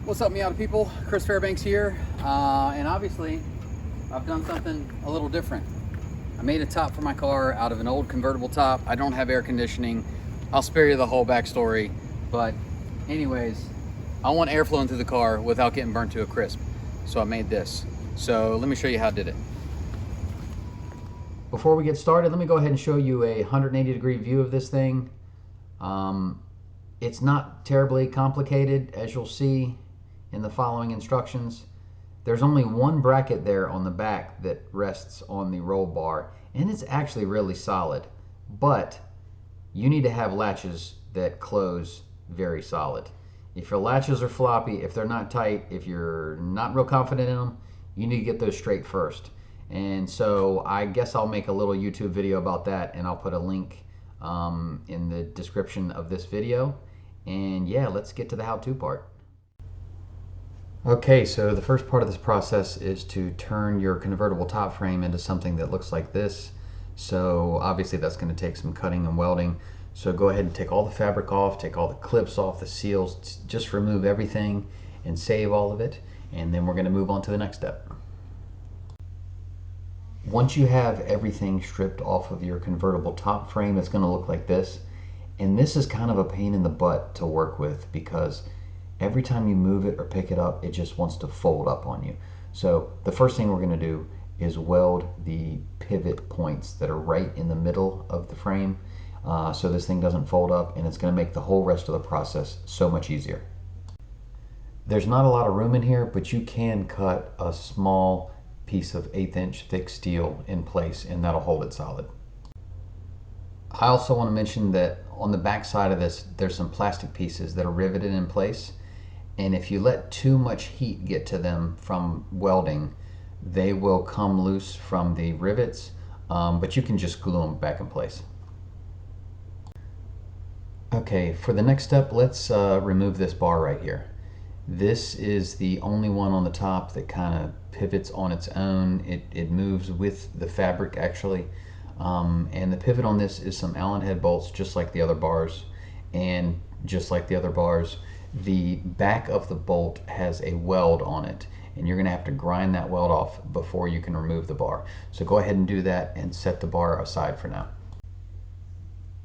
What's up, Miata people? Chris Fairbanks here, and obviously I've done something a little different. I made a top for my car out of an old convertible top. I don't have air conditioning. I'll spare you the whole backstory, but anyways, I want air flowing through the car without getting burnt to a crisp. So I made this. So let me show you how I did it. Before we get started, let me go ahead and show you a 180-degree view of this thing. It's not terribly complicated, as you'll see in the following instructions. There's only one bracket there on the back that rests on the roll bar, and it's actually really solid, but you need to have latches that close very solid. If your latches are floppy, if they're not tight, if you're not real confident in them, you need to get those straight first. And so I guess I'll make a little YouTube video about that, and I'll put a link in the description of this video. And yeah, let's get to the how-to part. Okay, so the first part of this process is to turn your convertible top frame into something that looks like this. So obviously that's going to take some cutting and welding. So go ahead and take all the fabric off, take all the clips off, the seals, just remove everything and save all of it. And then we're going to move on to the next step. Once you have everything stripped off of your convertible top frame, it's going to look like this. And this is kind of a pain in the butt to work with because every time you move it or pick it up, it just wants to fold up on you. So the first thing we're going to do is weld the pivot points that are right in the middle of the frame so this thing doesn't fold up, and it's going to make the whole rest of the process so much easier. There's not a lot of room in here, but you can cut a small piece of 1/8 inch thick steel in place and that'll hold it solid. I also want to mention that on the back side of this, there's some plastic pieces that are riveted in place. And if you let too much heat get to them from welding, they will come loose from the rivets, but you can just glue them back in place. Okay, for the next step, let's remove this bar right here. This is the only one on the top that kind of pivots on its own. It moves with the fabric actually. And the pivot on this is some Allen head bolts, just like the other bars. And just like the other bars, the back of the bolt has a weld on it, and you're going to have to grind that weld off before you can remove the bar. So go ahead and do that and set the bar aside for now.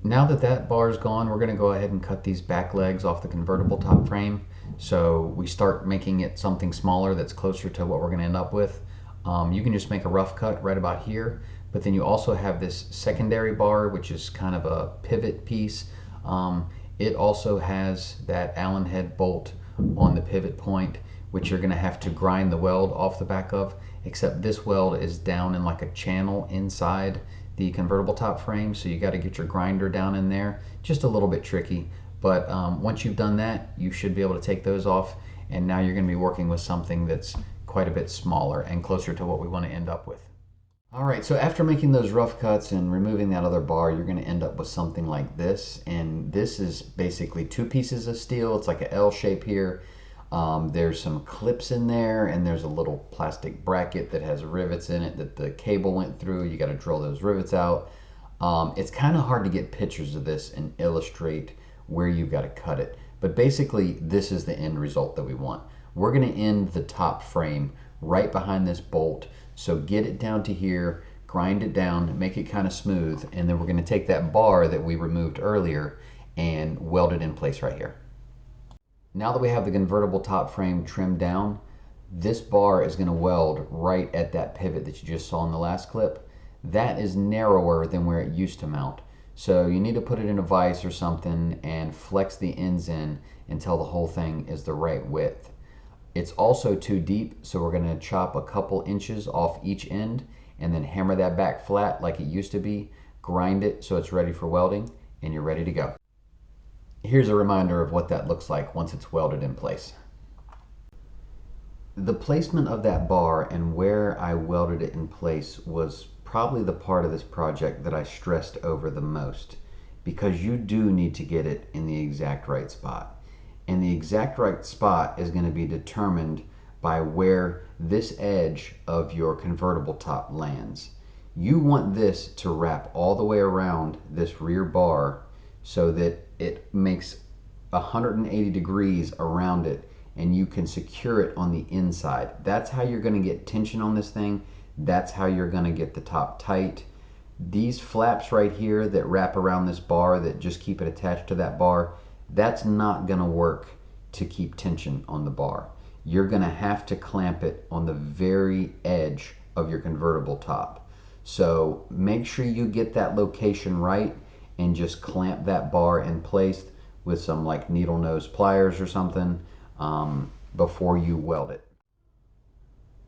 Now that that bar is gone, we're going to go ahead and cut these back legs off the convertible top frame. So we start making it something smaller that's closer to what we're going to end up with. You can just make a rough cut right about here, but then you also have this secondary bar, which is kind of a pivot piece. It also has that Allen head bolt on the pivot point, which you're going to have to grind the weld off the back of, except this weld is down in like a channel inside the convertible top frame, so you got to get your grinder down in there. Just a little bit tricky, but once you've done that, you should be able to take those off, and now you're going to be working with something that's quite a bit smaller and closer to what we want to end up with. Alright, so after making those rough cuts and removing that other bar, you're going to end up with something like this. And this is basically two pieces of steel. It's like an L shape here. There's some clips in there, and there's a little plastic bracket that has rivets in it that the cable went through. You got to drill those rivets out. It's kind of hard to get pictures of this and illustrate where you've got to cut it. But basically, this is the end result that we want. We're going to end the top frame right behind this bolt. So get it down to here, grind it down, make it kind of smooth, and then we're going to take that bar that we removed earlier and weld it in place right here. Now that we have the convertible top frame trimmed down, this bar is going to weld right at that pivot that you just saw in the last clip. That is narrower than where it used to mount. So you need to put it in a vise or something and flex the ends in until the whole thing is the right width. It's also too deep, so we're going to chop a couple inches off each end and then hammer that back flat like it used to be, grind it so it's ready for welding, and you're ready to go. Here's a reminder of what that looks like once it's welded in place. The placement of that bar and where I welded it in place was probably the part of this project that I stressed over the most, because you do need to get it in the exact right spot. And the exact right spot is going to be determined by where this edge of your convertible top lands. You want this to wrap all the way around this rear bar so that it makes 180 degrees around it, and you can secure it on the inside. That's how you're going to get tension on this thing. That's how you're going to get the top tight. These flaps right here that wrap around this bar that just keep it attached to that bar, that's not going to work to keep tension on the bar. You're going to have to clamp it on the very edge of your convertible top. So make sure you get that location right and just clamp that bar in place with some like needle nose pliers or something before you weld it.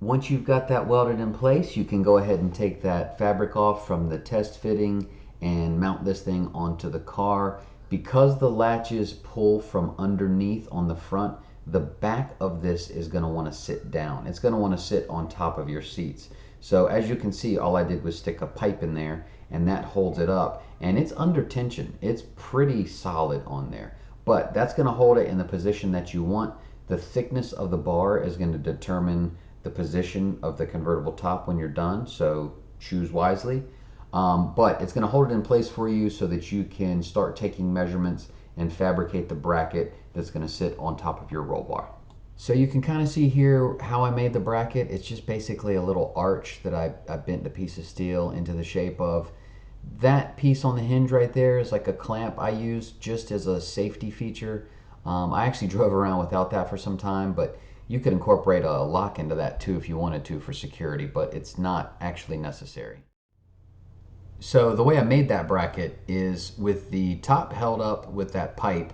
Once you've got that welded in place, you can go ahead and take that fabric off from the test fitting and mount this thing onto the car. Because the latches pull from underneath on the front, the back of this is going to want to sit down. It's going to want to sit on top of your seats. So as you can see, all I did was stick a pipe in there and that holds it up, and it's under tension. It's pretty solid on there, but that's going to hold it in the position that you want. The thickness of the bar is going to determine the position of the convertible top when you're done, so choose wisely. But it's going to hold it in place for you so that you can start taking measurements and fabricate the bracket that's going to sit on top of your roll bar. So you can kind of see here how I made the bracket. It's just basically a little arch that I bent a piece of steel into the shape of. That piece on the hinge right there is like a clamp I used just as a safety feature. I actually drove around without that for some time, but you could incorporate a lock into that too if you wanted to for security, but it's not actually necessary. So the way I made that bracket is with the top held up with that pipe,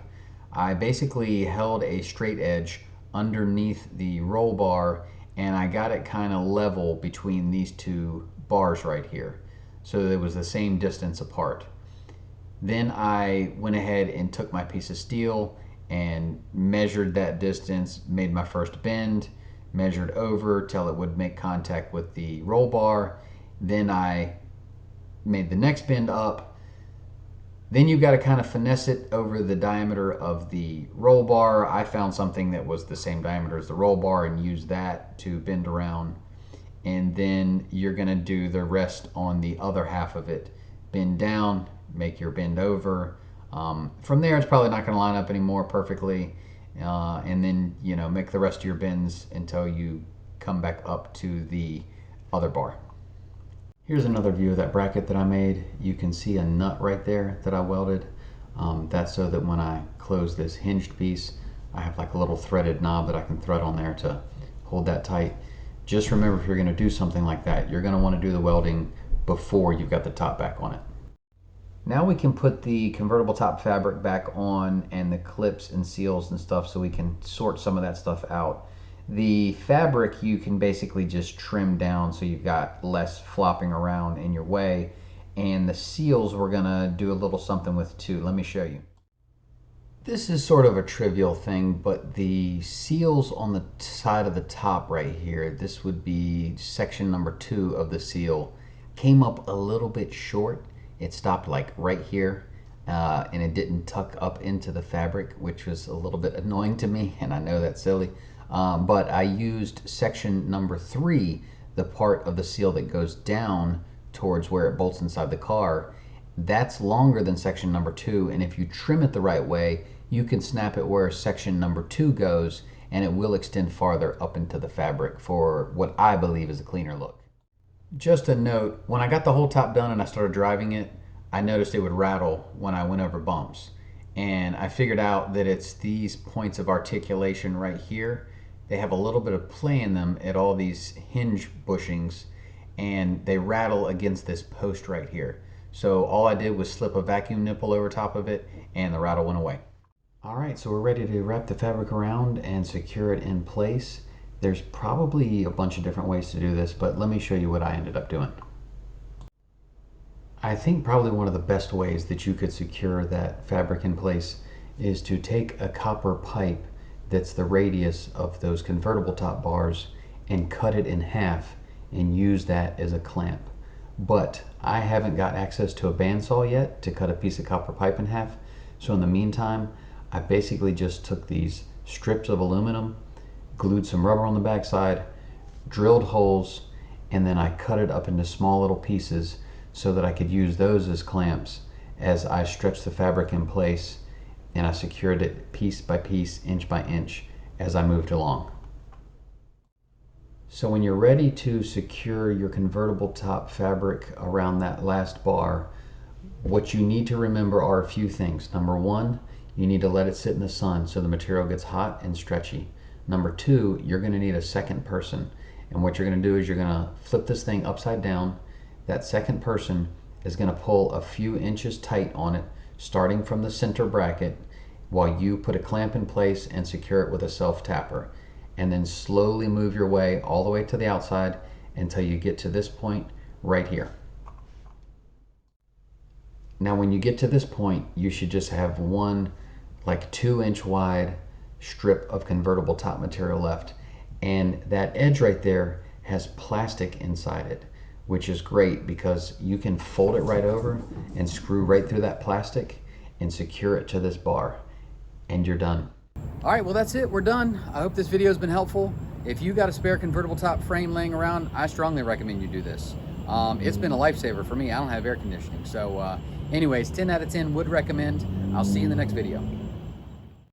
I basically held a straight edge underneath the roll bar and I got it kind of level between these two bars right here. So it was the same distance apart. Then I went ahead and took my piece of steel and measured that distance, made my first bend, measured over till it would make contact with the roll bar. Then I made the next bend up. Then you've got to kind of finesse it over the diameter of the roll bar. I found something that was the same diameter as the roll bar and used that to bend around. And then you're going to do the rest on the other half of it. Bend down, make your bend over. From there, it's probably not going to line up anymore perfectly. And then, make the rest of your bends until you come back up to the other bar. Here's another view of that bracket that I made. You can see a nut right there that I welded. That's so that when I close this hinged piece, I have like a little threaded knob that I can thread on there to hold that tight. Just remember, if you're going to do something like that, you're going to want to do the welding before you've got the top back on it. Now we can put the convertible top fabric back on and the clips and seals and stuff so we can sort some of that stuff out. The fabric you can basically just trim down so you've got less flopping around in your way. And the seals we're gonna do a little something with too. Let me show you. This is sort of a trivial thing, but the seals on the side of the top right here, this would be section number 2 of the seal, came up a little bit short. It stopped like right here, and it didn't tuck up into the fabric, which was a little bit annoying to me, and I know that's silly. But I used section number 3, the part of the seal that goes down towards where it bolts inside the car. That's longer than section number 2, and if you trim it the right way, you can snap it where section number 2 goes, and it will extend farther up into the fabric for what I believe is a cleaner look. Just a note, when I got the whole top done and I started driving it, I noticed it would rattle when I went over bumps. And I figured out that it's these points of articulation right here. They have a little bit of play in them at all these hinge bushings, and they rattle against this post right here. So all I did was slip a vacuum nipple over top of it and the rattle went away. All right, so we're ready to wrap the fabric around and secure it in place. There's probably a bunch of different ways to do this, but let me show you what I ended up doing. I think probably one of the best ways that you could secure that fabric in place is to take a copper pipe that's the radius of those convertible top bars and cut it in half and use that as a clamp. But I haven't got access to a bandsaw yet to cut a piece of copper pipe in half, so in the meantime I basically just took these strips of aluminum, glued some rubber on the backside, drilled holes, and then I cut it up into small little pieces so that I could use those as clamps as I stretched the fabric in place, and I secured it piece by piece, inch by inch, as I moved along. So when you're ready to secure your convertible top fabric around that last bar, what you need to remember are a few things. Number one, you need to let it sit in the sun so the material gets hot and stretchy. Number two, you're going to need a second person. And what you're going to do is you're going to flip this thing upside down. That second person is going to pull a few inches tight on it, starting from the center bracket, while you put a clamp in place and secure it with a self-tapper. And then slowly move your way all the way to the outside until you get to this point right here. Now when you get to this point, you should just have one like 2-inch wide strip of convertible top material left. And that edge right there has plastic inside it, which is great because you can fold it right over and screw right through that plastic and secure it to this bar, and you're done. All right, well that's it, we're done. I hope this video has been helpful. If you got a spare convertible top frame laying around, I strongly recommend you do this. It's been a lifesaver for me. I don't have air conditioning. So anyways, 10 out of 10 would recommend. I'll see you in the next video.